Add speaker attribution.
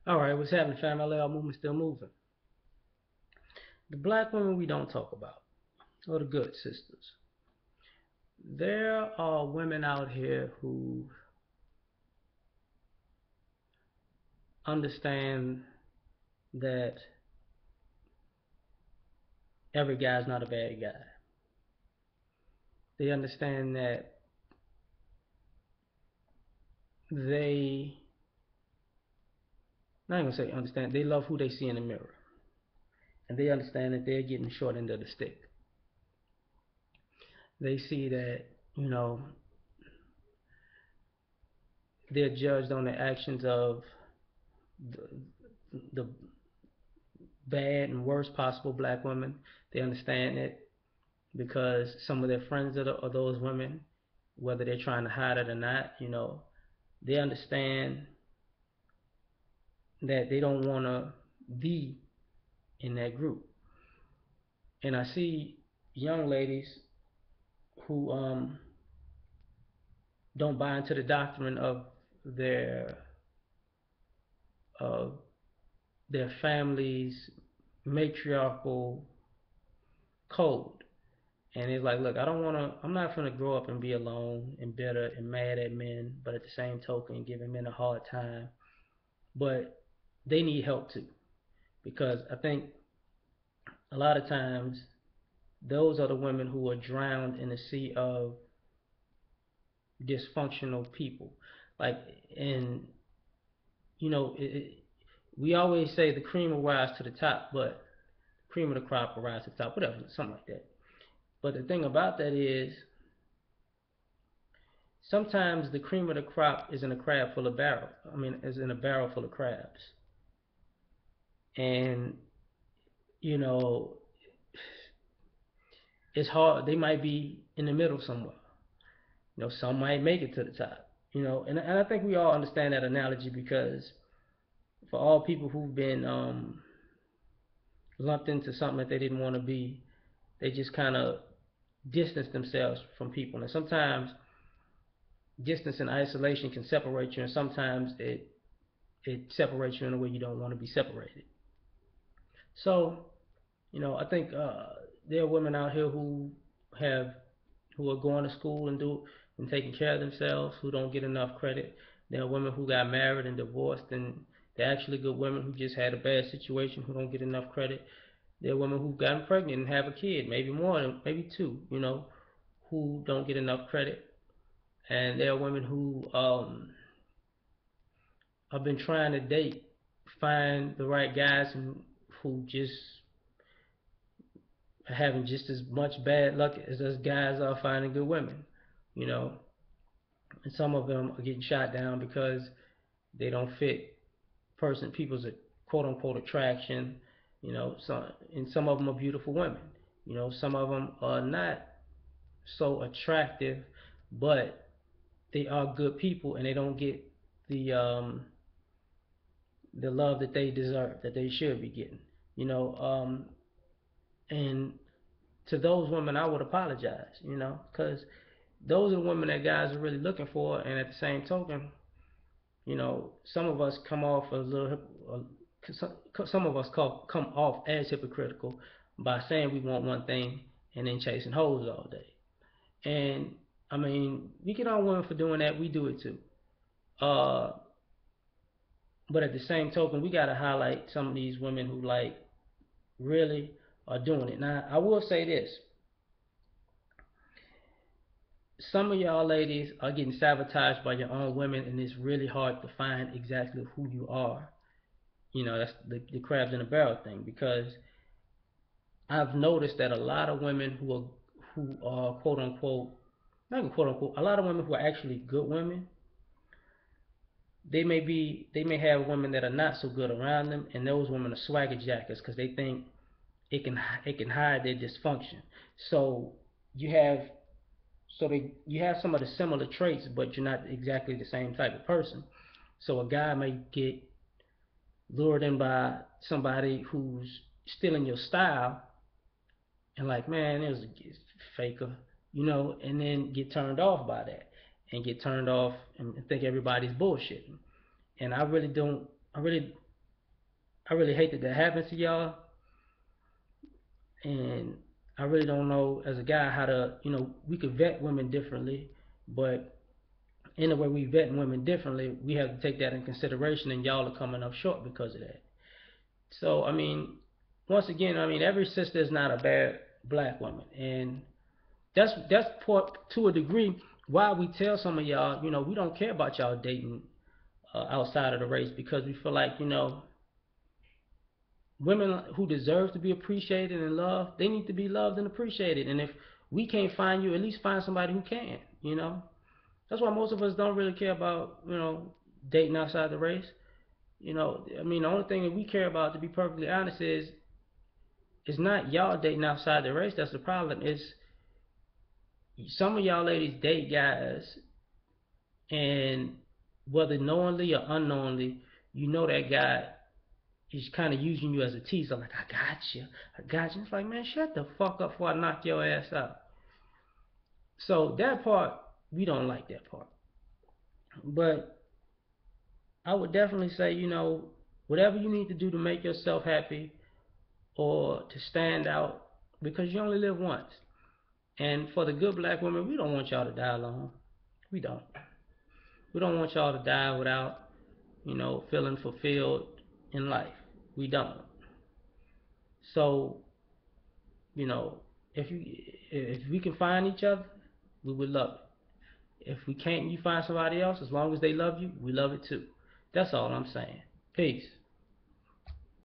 Speaker 1: All right, what's happening, fam? L.A.R movement still moving. The black women we don't talk about, or the good sisters. There are women out here who understand that every guy's not a bad guy. They understand that they, not even gonna say understand, they love who they see in the mirror. And they understand that they're getting the short end of the stick. They see that, you know, they're judged on the actions of the bad and worst possible black women. They understand it because some of their friends are those women, whether they're trying to hide it or not, they understand that they don't want to be in that group. And I see young ladies who don't buy into the doctrine their of their family's matriarchal code. And it's like, look, I'm not going to grow up and be alone and bitter and mad at men, but at the same token, giving men a hard time. But they need help too. Because I think a lot of times those are the women who are drowned in the sea of dysfunctional people. Like, and, we always say the cream will rise to the top, but cream of the crop will rise to the top, whatever, something like that. But the thing about that is, sometimes the cream of the crop is in a crab full of barrel. I mean, is in a barrel full of crabs. And, you know, it's hard. They might be in the middle somewhere. Some might make it to the top. And I think we all understand that analogy because for all people who've been lumped into something that they didn't want to be, they just kind of distance themselves from people. And sometimes distance and isolation can separate you, and sometimes it separates you in a way you don't want to be separated. So, I think there are women out here have who are going to school and taking care of themselves who don't get enough credit. There are women who got married and divorced and they're actually good women who just had a bad situation who don't get enough credit. There are women who've gotten pregnant and have a kid, maybe more, maybe two, who don't get enough credit. And there are women who have been trying to find the right guys who just having just as much bad luck as us guys are finding good women, you know. And some of them are getting shot down because they don't fit people's quote unquote attraction, and some of them are beautiful women, some of them are not so attractive, but they are good people and they don't get the love that they deserve, that they should be getting, and to those women, I would apologize, because those are the women that guys are really looking for. And at the same token, some of us come off a little, some of us come off as hypocritical by saying we want one thing and then chasing hoes all day. And I mean, we get on women for doing that. We do it too. Uh, but at the same token, we gotta highlight some of these women who like really are doing it. Now, I will say this: some of y'all ladies are getting sabotaged by your own women, and it's really hard to find exactly who you are. That's the crabs in a barrel thing, because I've noticed that a lot of women who are quote unquote, not even quote unquote, a lot of women who are actually good women, they may have women that are not so good around them, and those women are swagger jackets because they think it can hide their dysfunction. So you have you have some of the similar traits, but you're not exactly the same type of person. So a guy may get lured in by somebody who's stealing your style and like, man, it was a faker, and then get turned off by that and get turned off and think everybody's bullshitting. And I really don't. I really I really hate that that happens to y'all, and I really don't know as a guy how to, we could vet women differently, but in the way we vet women differently, we have to take that in consideration, and y'all are coming up short because of that. So, I mean, once again, I mean, every sister is not a bad black woman, and that's to a degree why we tell some of y'all, we don't care about y'all dating outside of the race because we feel like, women who deserve to be appreciated and loved, they need to be loved and appreciated. And if we can't find you, at least find somebody who can. That's why most of us don't really care about, dating outside the race. I mean, the only thing that we care about, to be perfectly honest, is it's not y'all dating outside the race. That's the problem. It's some of y'all ladies date guys, and whether knowingly or unknowingly, that guy is kind of using you as a teaser. Like, I got you. It's like, man, shut the fuck up before I knock your ass out. So that part, we don't like that part. But I would definitely say, whatever you need to do to make yourself happy or to stand out, because you only live once. And for the good black women, we don't want y'all to die alone. We don't. We don't want y'all to die without, feeling fulfilled in life. We don't. So, you know, if we can find each other, we would love it. If we can't, you find somebody else. As long as they love you, we love it too. That's all I'm saying. Peace.